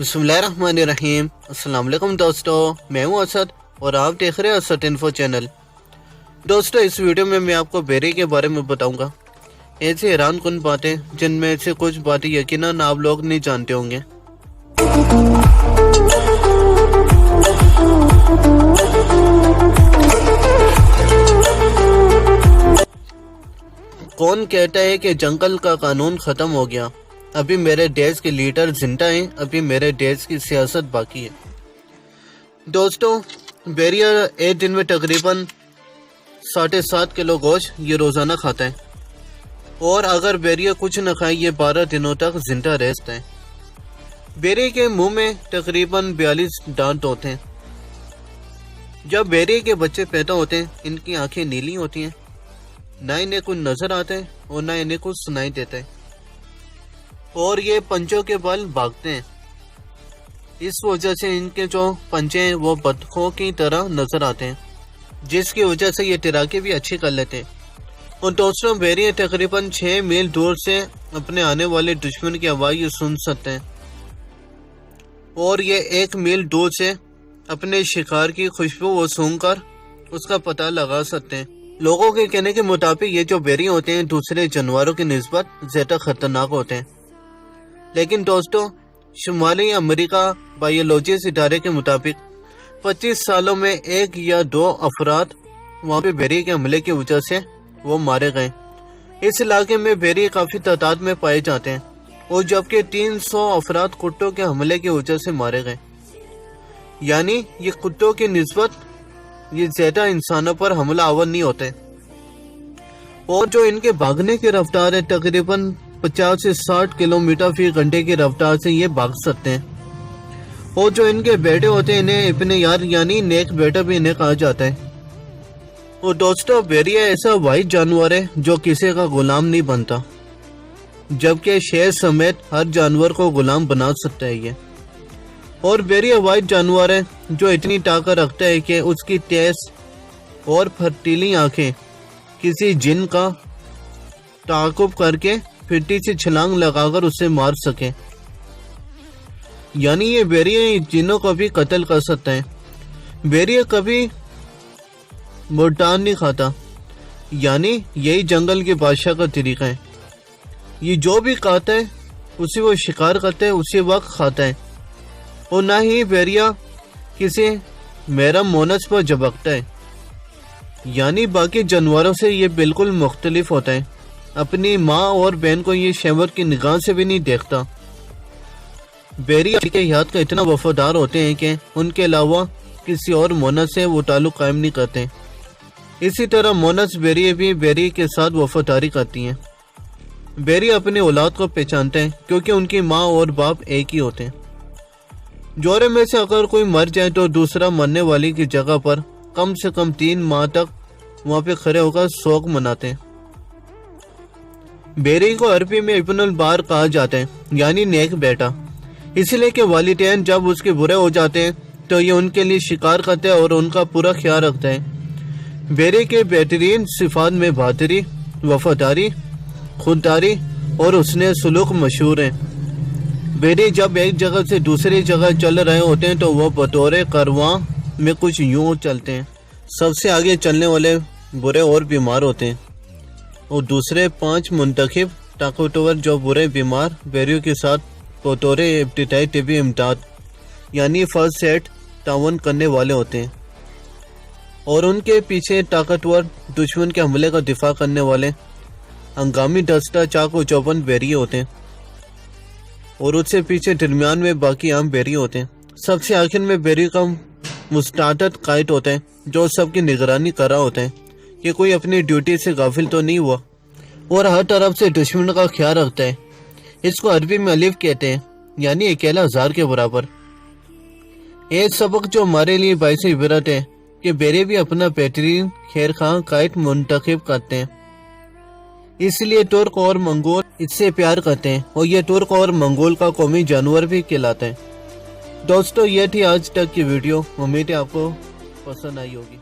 बिस्मिल्लाहिर्रहमानिर्रहीम। अस्सलाम वालेकुम दोस्तों, मैं हूं असद और आप देख रहे हैं असद इन्फो चैनल। दोस्तों, इस वीडियो में मैं आपको बेरी के बारे में बताऊंगा। ऐसी हैरान कुन बातें जिनमें से कुछ बातें यकीनन आप लोग नहीं जानते होंगे। कौन कहता है कि जंगल का कानून खत्म हो गया? अभी मेरे देश के लीडर जिंदा हैं, अभी मेरे देश की सियासत बाकी है। दोस्तों, बेरिया एक दिन में तकरीबन 7.5 किलो गोश्त ये रोज़ाना खाता है, और अगर बेरिया कुछ न खाए ये 12 दिनों तक जिंदा रहता है। बेरी के मुंह में तकरीबन 42 दांत होते हैं। जब बेरी के बच्चे पैदा होते हैं, इनकी आंखें नीली होती हैं, ना इन्हें कुछ नजर आता है और ना इन्हें कुछ सुनाई देता है, और ये पंचों के बल भागते हैं। इस वजह से इनके जो पंचे हैं वो बतखों की तरह नजर आते हैं, जिसकी वजह से ये तैराकी भी अच्छी कर लेते हैं। और दोस्तों, बेरिया तकरीबन 6 मील दूर से अपने आने वाले दुश्मन की आवाज़ सुन सकते हैं, और ये 1 मील दूर से अपने शिकार की खुशबू वो सूंघकर उसका पता लगा सकते हैं। लोगों के कहने के मुताबिक ये जो बेरी होते हैं दूसरे जानवरों की निस्बत ज़्यादा खतरनाक होते हैं। लेकिन दोस्तों, शुमाली अमेरिका बायोलॉजिस्ट इदारे के मुताबिक 25 सालों में 1 या 2 अफराद वहाँ पे बेरी के हमले की वजह से वो मारे गए। इस इलाके में बेरी काफ़ी तादाद में पाए जाते हैं, और जबकि 300 अफराद कुत्तों के हमले की वजह से मारे गए। यानी ये कुत्तों की निस्बत ये ज़्यादा इंसानों पर हमला आवर नहीं होते। और जो इनके भागने की रफ्तार है, तकरीबन 50 से 60 किलोमीटर फी घंटे की रफ्तार से ये भाग सकते हैं। और जो इनके बेटे होते हैं, इन्हें अपने यार यानी नेक बेटा भी इन्हें कहा जाता है। और दोस्तों, बेरिया ऐसा वाहिद जानवर है जो किसी का गुलाम नहीं बनता, जबकि शेर समेत हर जानवर को गुलाम बना सकता है ये। और बेरिया वाहिद जानवर है जो इतनी ताकत रखता है कि उसकी तेज और फर्तीली आंखें किसी जिन का ताक़ुब करके फिरती से छलांग लगाकर उसे मार सके। यानी ये बेरिया जिनों को भी कत्ल कर सकता है। बेरिया कभी मुर्दान नहीं खाता, यानी यही जंगल के बादशाह का तरीका है। ये जो भी खाता है उसे वो शिकार करता है, उसी वक्त खाता है। और ना ही बेरिया किसी मेरा मोनस पर झपकता है। यानी बाकी जानवरों से ये बिल्कुल मुख्तलिफ होता है। अपनी माँ और बहन को ये शहवत की निगाह से भी नहीं देखता। बेरिया के याद का इतना वफादार होते हैं कि उनके अलावा किसी और मोनस से वो ताल्लुक कायम नहीं करते। इसी तरह मोनस बेरिया भी बेरिया के साथ वफादारी करती हैं। बेरिया अपनी औलाद को पहचानते हैं क्योंकि उनकी माँ और बाप एक ही होते हैं। जोड़े में से अगर कोई मर जाए तो दूसरा मरने वाली की जगह पर कम से कम 3 माह तक वहाँ पे खड़े होकर शोक मनाते हैं। बेरी को अरबी में इब्नुल बार कहा जाता है, यानी नेक बेटा, इसलिए कि वालिदैन जब उसके बुरे हो जाते हैं तो ये उनके लिए शिकार करते हैं और उनका पूरा ख्याल रखता है। बेरी के बेहतरीन सिफात में बहादुरी, वफादारी, खुददारी और उसने सलूक मशहूर है। बेरी जब एक जगह से दूसरी जगह चल रहे होते हैं तो वो बतौर करवां में कुछ यूं चलते हैं। सबसे आगे चलने वाले बुरे और बीमार होते हैं, और दूसरे 5 मुंतखब ताकतवर जो बुरे बीमार बेरियों के साथ बतौर इब्तिदाई तिबी इमदाद यानी फर्स्ट एड तावन करने वाले होते हैं। और उनके पीछे ताकतवर दुश्मन के हमले का दिफा करने वाले हंगामी दस्ता चाकू चौबंद बेरिये होते हैं, और उससे पीछे दरमियान में बाकी आम बेरी होते हैं। सबसे आखिर में बेरी का मुस्ताद कायद होता है जो सबकी निगरानी कर रहा होता है कि कोई अपनी ड्यूटी से गाफिल तो नहीं हुआ, और हर तरफ से दुश्मन का ख्याल रखता है। इसको अरबी में अलिफ कहते हैं, यानी अकेला 1000 के बराबर। एक सबक जो हमारे लिए बाइस इबरत है कि बेरी भी अपना बेहतरीन खैर खां कायद मुंतखब करते हैं। इसलिए तुर्क और मंगोल इससे प्यार करते हैं, और ये तुर्क और मंगोल का कौमी जानवर भी कहलाता है। दोस्तों, ये थी आज तक की वीडियो। उम्मीद है आपको पसंद आई होगी।